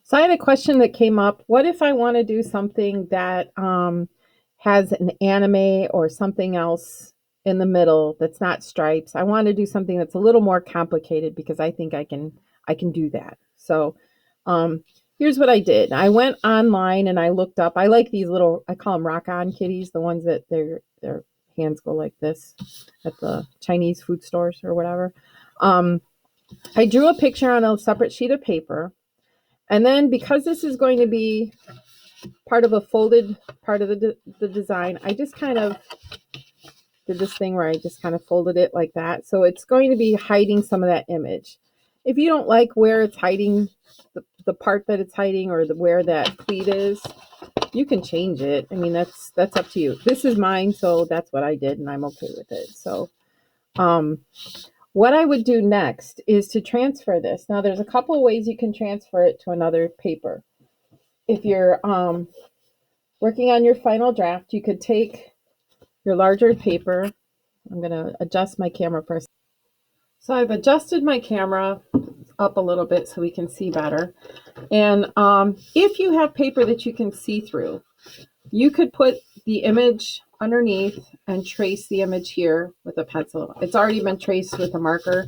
So I had a question that came up. What if I want to do something that has an anime or something else in the middle that's not stripes? I want to do something that's a little more complicated because I think I can do that. So um, here's what I did. I went online and I looked up. I like these little. I call them rock on kitties, the ones that their hands go like this at the Chinese food stores or whatever. Um, I drew a picture on a separate sheet of paper, and then because this is going to be part of a folded part of the design, I just kind of did this thing where I just kind of folded it like that. So it's going to be hiding some of that image. If you don't like where it's hiding, the part that it's hiding or where that pleat is, you can change it. I mean, that's up to you. This is mine, so that's what I did, and I'm okay with it. So um, what I would do next is to transfer this. Now, there's a couple of ways you can transfer it to another paper. If you're working on your final draft, you could take your larger paper. I'm going to adjust my camera first. So I've adjusted my camera up a little bit so we can see better. And if you have paper that you can see through, you could put the image underneath and trace the image here with a pencil. It's already been traced with a marker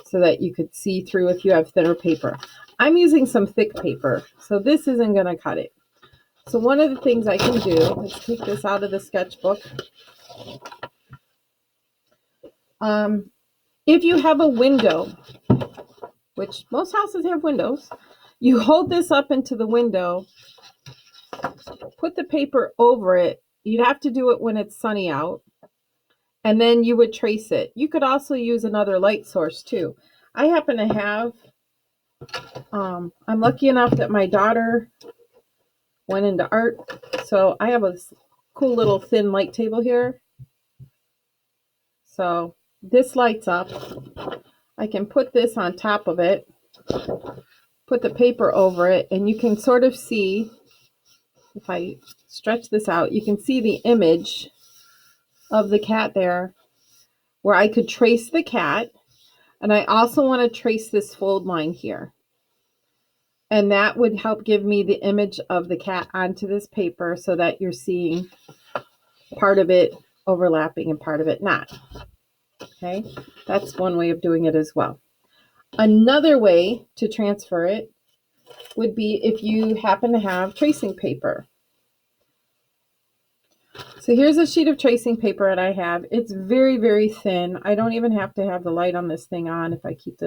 so that you could see through if you have thinner paper. I'm using some thick paper, so this isn't going to cut it. So one of the things I can do, let's take this out of the sketchbook. If you have a window, which most houses have windows, you hold this up into the window, put the paper over it. You'd have to do it when it's sunny out, and then you would trace it. You could also use another light source too. I happen to have, I'm lucky enough that my daughter went into art, so I have a cool little thin light table here. So this lights up. I can put this on top of it, put the paper over it, and you can sort of see, if I stretch this out, you can see the image of the cat there where I could trace the cat. And I also want to trace this fold line here. And that would help give me the image of the cat onto this paper so that you're seeing part of it overlapping and part of it not. Okay, that's one way of doing it as well. Another way to transfer it would be if you happen to have tracing paper. So here's a sheet of tracing paper that I have. It's very, very thin. I don't even have to have the light on this thing on. If I keep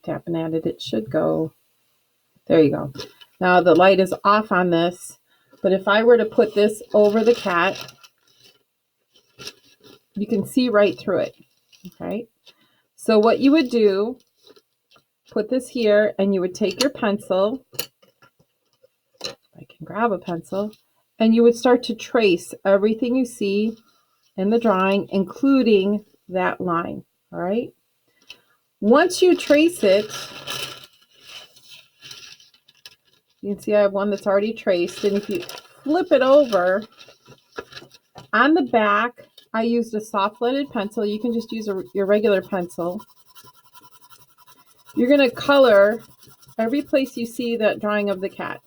tapping at it, it should go. There you go. Now the light is off on this, but if I were to put this over the cat, you can see right through it. Okay. So what you would do, put this here, and you would take your pencil. I can grab a pencil, and you would start to trace everything you see in the drawing, including that line. All right. Once you trace it, you can see I have one that's already traced, and if you flip it over, on the back, I used a soft leaded pencil. You can just use your regular pencil. You're going to color every place you see that drawing of the cat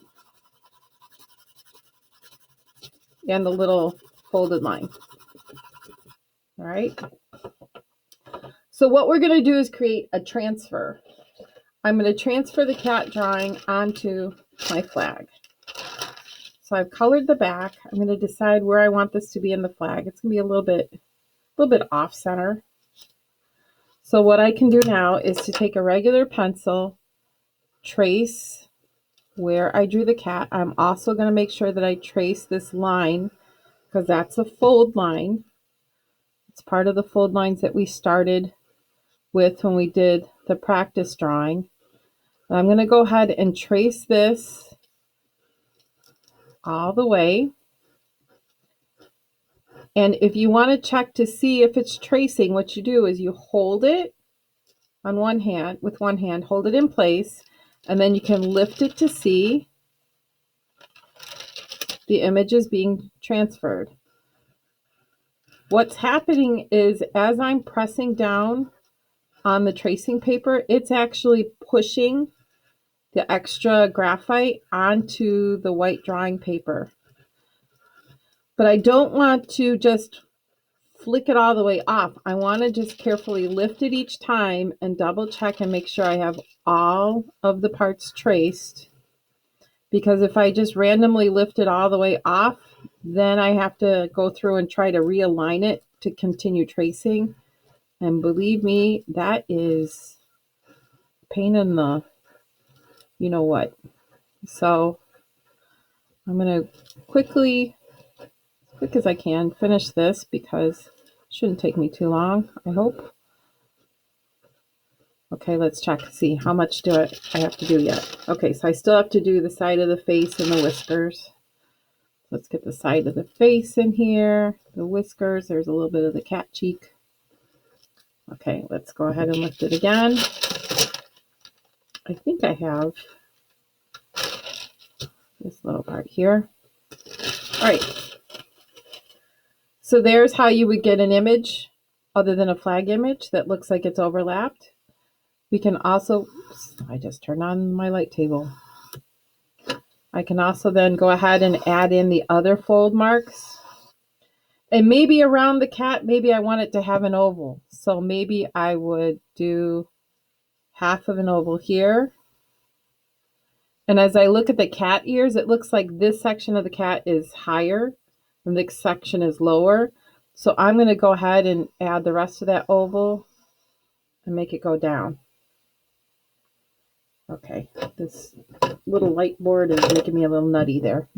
and the little folded line. All right. So what we're going to do is create a transfer. I'm going to transfer the cat drawing onto my flag. So I've colored the back. I'm going to decide where I want this to be in the flag. It's going to be a little bit off center. So what I can do now is to take a regular pencil, trace where I drew the cat. I'm also going to make sure that I trace this line because that's a fold line. It's part of the fold lines that we started with when we did the practice drawing. I'm going to go ahead and trace this all the way. And if you want to check to see if it's tracing, what you do is you hold it on one hand, with one hand, hold it in place, and then you can lift it to see the image is being transferred. What's happening is as I'm pressing down on the tracing paper, it's actually pushing the extra graphite onto the white drawing paper. But I don't want to just flick it all the way off. I want to just carefully lift it each time and double check and make sure I have all of the parts traced. Because if I just randomly lift it all the way off, then I have to go through and try to realign it to continue tracing. And believe me, that is a pain in the you know what. So I'm going to quick as I can, finish this because it shouldn't take me too long, I hope. Okay, let's check, see how much do I have to do yet. Okay, so I still have to do the side of the face and the whiskers. Let's get the side of the face in here, the whiskers, there's a little bit of the cat cheek. Okay, let's go ahead and lift it again. I think I have this little part here. All right, so there's how you would get an image other than a flag image that looks like it's overlapped. We can also, I just turned on my light table. I can also then go ahead and add in the other fold marks. And maybe around the cat, maybe I want it to have an oval. So maybe I would do half of an oval here. And as I look at the cat ears, it looks like this section of the cat is higher and this section is lower. So I'm going to go ahead and add the rest of that oval and make it go down. Okay, this little light board is making me a little nutty there.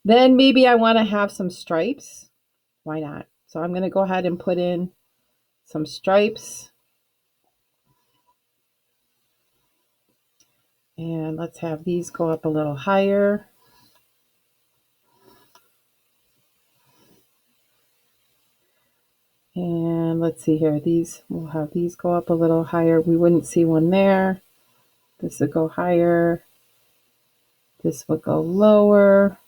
Then maybe I want to have some stripes. Why not? So I'm going to go ahead and put in some stripes. And let's have these go up a little higher. And let's see here, we'll have these go up a little higher. We wouldn't see one there. This would go higher. This would go lower.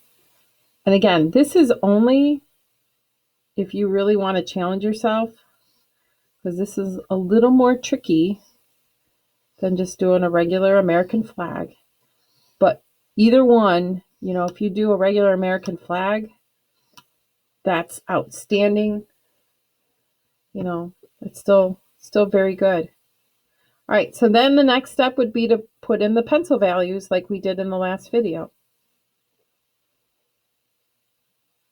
And again, this is only if you really want to challenge yourself, because this is a little more tricky than just doing a regular American flag. But either one, if you do a regular American flag, that's outstanding. It's still very good. All right, so then the next step would be to put in the pencil values like we did in the last video.